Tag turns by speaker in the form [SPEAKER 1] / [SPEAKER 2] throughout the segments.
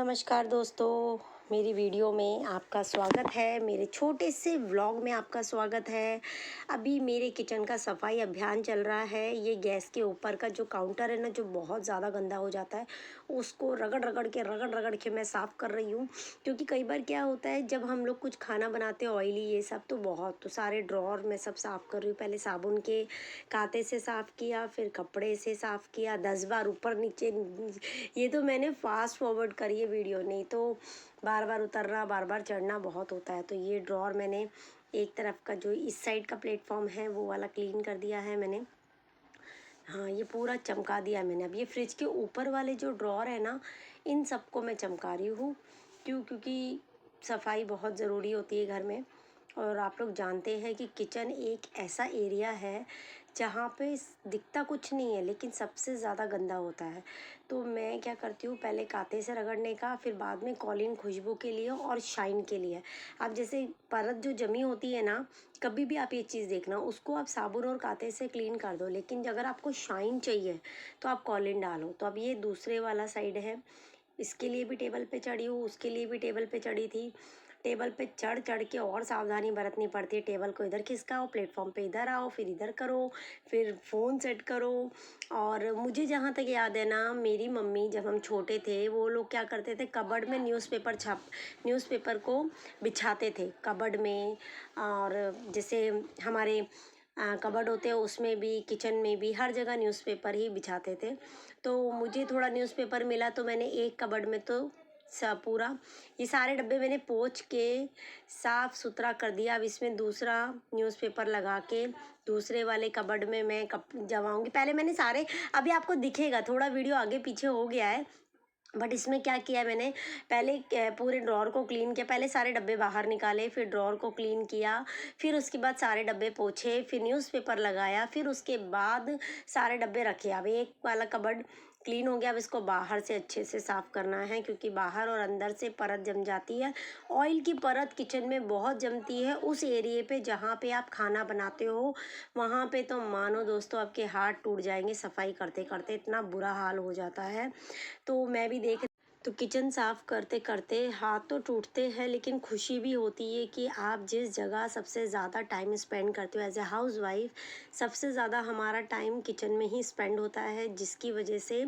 [SPEAKER 1] नमस्कार दोस्तों, मेरी वीडियो में आपका स्वागत है। मेरे छोटे से व्लॉग में आपका स्वागत है। अभी मेरे किचन का सफाई अभियान चल रहा है। ये गैस के ऊपर का जो काउंटर है ना, जो बहुत ज़्यादा गंदा हो जाता है, उसको रगड़ रगड़ के मैं साफ़ कर रही हूँ। क्योंकि कई बार क्या होता है, जब हम लोग कुछ खाना बनाते हैं ऑयली ये सब, तो सारे ड्रॉर में सब साफ़ कर रही हूँ। पहले साबुन के कांटे से साफ़ किया, फिर कपड़े से साफ़ किया, 10 बार ऊपर नीचे। ये तो मैंने फास्ट फॉरवर्ड करी है वीडियो, नहीं तो बार बार उतरना बार बार चढ़ना बहुत होता है। तो ये ड्रॉर मैंने एक तरफ का जो इस साइड का प्लेटफॉर्म है वो वाला क्लीन कर दिया है मैंने। हाँ, ये पूरा चमका दिया मैंने। अब ये फ्रिज के ऊपर वाले जो ड्रॉर है ना, इन सबको मैं चमका रही हूँ। क्योंकि सफाई बहुत ज़रूरी होती है घर में। और आप लोग जानते हैं कि किचन एक ऐसा एरिया है जहाँ पे दिखता कुछ नहीं है, लेकिन सबसे ज़्यादा गंदा होता है। तो मैं क्या करती हूँ, पहले कांटे से रगड़ने का, फिर बाद में कॉलिन खुशबू के लिए और शाइन के लिए। अब जैसे परत जो जमी होती है ना, कभी भी आप ये चीज़ देखना, उसको आप साबुन और कांटे से क्लीन कर दो, लेकिन अगर आपको शाइन चाहिए तो आप कॉलिन डालो। तो अब ये दूसरे वाला साइड है, इसके लिए भी टेबल पे चढ़ी हूँ, उसके लिए भी टेबल पे चढ़ी थी। टेबल पे चढ़ चढ़ के और सावधानी बरतनी पड़ती है। टेबल को इधर खिसकाओ, प्लेटफॉर्म पे इधर आओ, फिर इधर करो, फिर फ़ोन सेट करो। और मुझे जहाँ तक याद है ना, मेरी मम्मी जब हम छोटे थे, वो लोग क्या करते थे, कबर्ड में न्यूज़पेपर को बिछाते थे कबर्ड में। और जैसे हमारे कबर्ड होते हैं, उसमें भी, किचन में भी, हर जगह न्यूज़पेपर ही बिछाते थे। तो मुझे थोड़ा न्यूज़पेपर मिला, तो मैंने एक कबर्ड में तो पूरा ये सारे डब्बे मैंने पोंछ के साफ़ सुथरा कर दिया। अब इसमें दूसरा न्यूज़पेपर लगा के दूसरे वाले कबर्ड में मैं कप जमाऊँगी। पहले मैंने सारे, अभी आपको दिखेगा, थोड़ा वीडियो आगे पीछे हो गया है, बट इसमें क्या किया मैंने, पहले पूरे ड्रॉर को क्लीन किया। पहले सारे डब्बे बाहर निकाले, फिर ड्रॉर को क्लीन किया, फिर उसके बाद सारे डब्बे पोंछे, फिर न्यूज़पेपर लगाया, फिर उसके बाद सारे डब्बे रखे। अब एक वाला कबर्ड क्लीन हो गया। अब इसको बाहर से अच्छे से साफ़ करना है, क्योंकि बाहर और अंदर से परत जम जाती है। ऑयल की परत किचन में बहुत जमती है, उस एरिए पे जहाँ पे आप खाना बनाते हो, वहाँ पे तो मानो दोस्तों आपके हाथ टूट जाएंगे सफाई करते करते, इतना बुरा हाल हो जाता है। तो मैं भी देख, तो किचन साफ़ करते करते हाथ तो टूटते हैं, लेकिन खुशी भी होती है कि आप जिस जगह सबसे ज़्यादा टाइम स्पेंड करते हो एज ए हाउस वाइफ, सबसे ज़्यादा हमारा टाइम किचन में ही स्पेंड होता है, जिसकी वजह से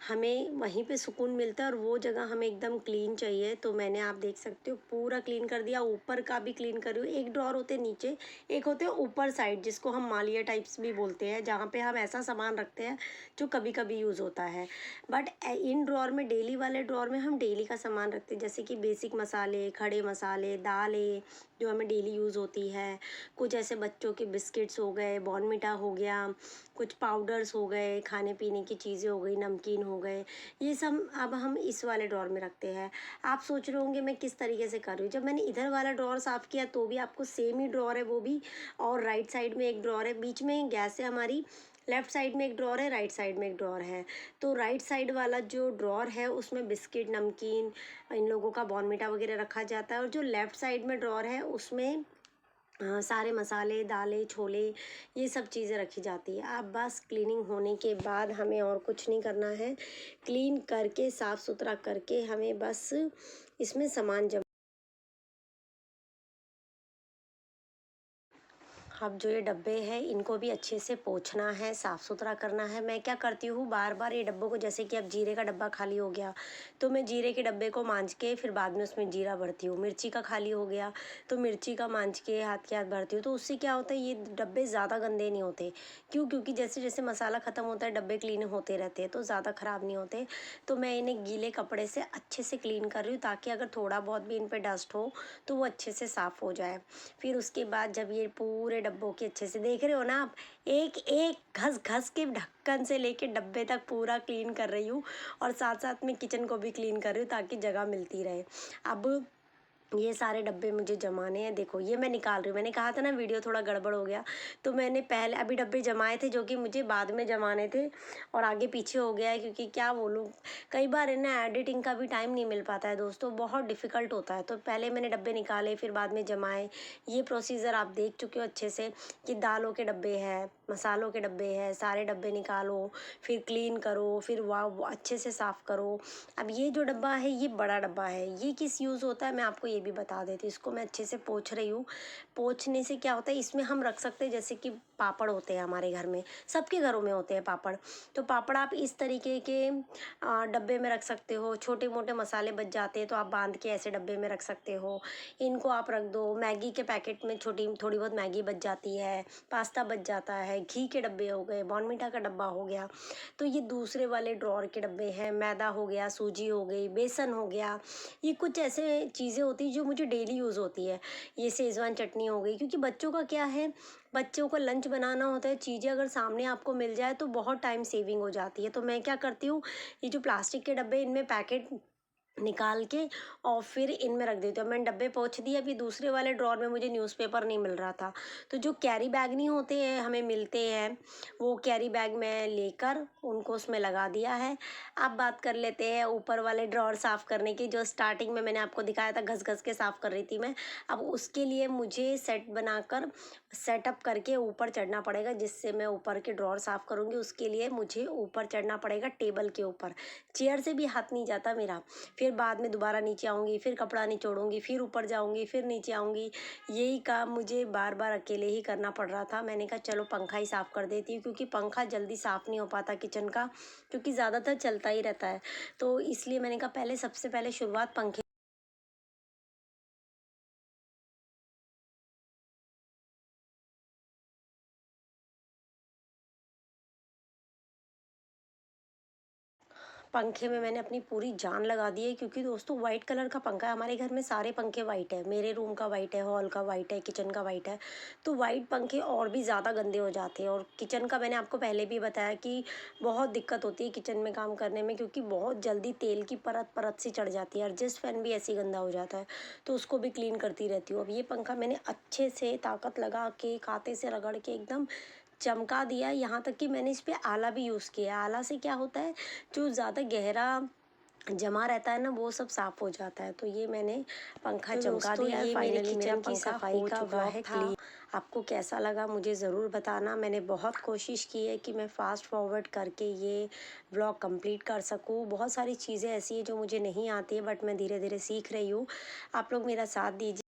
[SPEAKER 1] हमें वहीं पे सुकून मिलता है। और वो जगह हमें एकदम क्लीन चाहिए। तो मैंने, आप देख सकते हो, पूरा क्लीन कर दिया। ऊपर का भी क्लीन कर रही हूँ। एक ड्रॉर होते नीचे, एक होते ऊपर साइड, जिसको हम मालिया टाइप्स भी बोलते हैं, जहाँ पे हम ऐसा सामान रखते हैं जो कभी कभी यूज़ होता है। बट इन ड्रॉर में, डेली वाले ड्रॉर में, हम डेली का सामान रखते हैं, जैसे कि बेसिक मसाले, खड़े मसाले, दालें जो हमें डेली यूज़ होती है। कुछ ऐसे बच्चों के बिस्किट्स हो गए, बॉर्नविटा हो गया, कुछ पाउडर्स हो गए, खाने पीने की चीज़ें हो गई, नमकीन हो गए, ये सब अब हम इस वाले ड्रॉर में रखते हैं। आप सोच रहे होंगे मैं किस तरीके से कर रही हूँ। जब मैंने इधर वाला ड्रॉर साफ़ किया, तो भी आपको सेम ही ड्रॉर है वो भी, और राइट साइड में एक ड्रॉर है, बीच में गैस है हमारी, लेफ़्ट साइड में एक ड्रॉर है, राइट साइड में एक ड्रॉर है। तो राइट साइड वाला जो ड्रॉर है, उसमें बिस्किट, नमकीन, इन लोगों का बॉर्नविटा वगैरह रखा जाता है। और जो लेफ़्ट साइड में ड्रॉर है, उसमें सारे मसाले, दालें, छोले, ये सब चीज़ें रखी जाती है। अब बस क्लीनिंग होने के बाद हमें और कुछ नहीं करना है। क्लीन करके, साफ़ सुथरा करके, हमें बस इसमें सामान जमा। अब जो ये डब्बे हैं, इनको भी अच्छे से पोंछना है, साफ़ सुथरा करना है। मैं क्या करती हूँ, बार बार ये डब्बों को, जैसे कि अब जीरे का डब्बा खाली हो गया, तो मैं जीरे के डब्बे को मांज के फिर बाद में उसमें जीरा भरती हूँ। मिर्ची का खाली हो गया, तो मिर्ची का मांज के हाथ के हाथ भरती हूँ। तो उससे क्या होता है, ये डब्बे ज़्यादा गंदे नहीं होते। क्योंकि जैसे जैसे मसाला ख़त्म होता है, डब्बे क्लीन होते रहते हैं, तो ज़्यादा ख़राब नहीं होते। तो मैं इन्हें गीले कपड़े से अच्छे से क्लीन कर रही हूँ, ताकि अगर थोड़ा बहुत भी इन पर डस्ट हो तो वो अच्छे से साफ़ हो जाए। फिर उसके बाद जब ये पूरे डब्बों के, अच्छे से देख रहे हो ना आप, एक एक घस घस के ढक्कन से लेके डब्बे तक पूरा क्लीन कर रही हूँ, और साथ साथ में किचन को भी क्लीन कर रही हूँ, ताकि जगह मिलती रहे। अब ये सारे डब्बे मुझे जमाने हैं। देखो ये मैं निकाल रही हूँ, मैंने कहा था ना वीडियो थोड़ा गड़बड़ हो गया, तो मैंने पहले अभी डब्बे जमाए थे जो कि मुझे बाद में जमाने थे और आगे पीछे हो गया है, क्योंकि क्या बोलूँ, कई बार है ना एडिटिंग का भी टाइम नहीं मिल पाता है दोस्तों, बहुत डिफ़िकल्ट होता है। तो पहले मैंने डब्बे निकाले, फिर बाद में जमाए। ये प्रोसीजर आप देख चुके हो अच्छे से कि दालों के डब्बे हैं, मसालों के डब्बे हैं, सारे डब्बे निकालो, फिर क्लीन करो, फिर वो अच्छे से साफ़ करो। अब ये जो डब्बा है ये बड़ा डब्बा है, ये किस यूज़ होता है मैं आपको ये भी बता देती हूँ। इसको मैं अच्छे से पोंछ रही हूँ। पोंछने से क्या होता है, इसमें हम रख सकते हैं, जैसे कि पापड़ होते हैं हमारे घर में, सबके घरों में होते हैं पापड़। तो पापड़ आप इस तरीके के डब्बे में रख सकते हो। छोटे मोटे मसाले बच जाते हैं तो आप बांध के ऐसे डब्बे में रख सकते हो। इनको आप रख दो। मैगी के पैकेट में छोटी थोड़ी बहुत मैगी बच जाती है, पास्ता बच जाता है, घी के डब्बे हो गए, बॉर्नविटा का डब्बा हो गया। तो ये दूसरे वाले ड्रॉर के डब्बे हैं। मैदा हो गया, सूजी हो गई, बेसन हो गया, ये कुछ ऐसे चीज़ें होती हैं जो मुझे डेली यूज़ होती है। ये शेज़वान चटनी हो गई, क्योंकि बच्चों का क्या है, बच्चों को लंच बनाना होता है, चीज़ें अगर सामने आपको मिल जाए तो बहुत टाइम सेविंग हो जाती है। तो मैं क्या करती हूँ, ये जो प्लास्टिक के डब्बे, इनमें पैकेट निकाल के और फिर इनमें रख देती हूँ। मैंने डब्बे पोंछ दिए। अभी दूसरे वाले ड्रॉर में मुझे न्यूज़पेपर नहीं मिल रहा था, तो जो कैरी बैग नहीं होते हैं, हमें मिलते हैं, वो कैरी बैग मैं लेकर उनको उसमें लगा दिया है। अब बात कर लेते हैं ऊपर वाले ड्रॉर साफ़ करने की, जो स्टार्टिंग में मैंने आपको दिखाया था, घस घस के साफ़ कर रही थी मैं। अब उसके लिए मुझे सेट बनाकर, सेटअप करके ऊपर चढ़ना पड़ेगा, जिससे मैं ऊपर के ड्रॉर साफ़ करूँगी। उसके लिए मुझे ऊपर चढ़ना पड़ेगा टेबल के ऊपर। चेयर से भी हाथ नहीं जाता मेरा। फिर बाद में दोबारा नीचे आऊँगी, फिर कपड़ा निचोड़ूँगी, फिर ऊपर जाऊँगी, फिर नीचे आऊँगी। यही काम मुझे बार-बार अकेले ही करना पड़ रहा था। मैंने कहा चलो पंखा ही साफ़ कर देती हूँ, क्योंकि पंखा जल्दी साफ़ नहीं हो पाता किचन का, क्योंकि ज़्यादातर चलता ही रहता है। तो इसलिए मैंने कहा पहले, सबसे पहले शुरुआत पंखे पंखे में मैंने अपनी पूरी जान लगा दी है, क्योंकि दोस्तों वाइट कलर का पंखा है। हमारे घर में सारे पंखे वाइट है, मेरे रूम का वाइट है, हॉल का वाइट है, किचन का वाइट है। तो वाइट पंखे और भी ज़्यादा गंदे हो जाते हैं। और किचन का मैंने आपको पहले भी बताया कि बहुत दिक्कत होती है किचन में काम करने में, क्योंकि बहुत जल्दी तेल की परत परत सी चढ़ जाती है। एडजस्ट फैन भी ऐसे ही गंदा हो जाता है, तो उसको भी क्लीन करती रहती हूँ। अब ये पंखा मैंने अच्छे से ताकत लगा के, कांटे से रगड़ के एकदम चमका दिया। यहाँ तक कि मैंने इस पे आला भी यूज़ किया है। आला से क्या होता है, जो ज़्यादा गहरा जमा रहता है ना, वो सब साफ़ हो जाता है। तो ये मैंने पंखा
[SPEAKER 2] तो
[SPEAKER 1] चमका
[SPEAKER 2] दोस्तों,
[SPEAKER 1] दिया है।
[SPEAKER 2] ये मेरे
[SPEAKER 1] फाइनली मेरा
[SPEAKER 2] किचन की
[SPEAKER 1] पंखा
[SPEAKER 2] सफाई
[SPEAKER 1] हो
[SPEAKER 2] का
[SPEAKER 1] चुका
[SPEAKER 2] व्लॉग
[SPEAKER 1] है
[SPEAKER 2] था।
[SPEAKER 1] क्लीन। आपको कैसा लगा मुझे ज़रूर बताना। मैंने बहुत कोशिश की है कि मैं फ़ास्ट फॉरवर्ड करके ये व्लॉग कंप्लीट कर सकूँ। बहुत सारी चीज़ें ऐसी हैं जो मुझे नहीं आती है, बट मैं धीरे-धीरे सीख रही हूँ। आप लोग मेरा साथ दीजिए।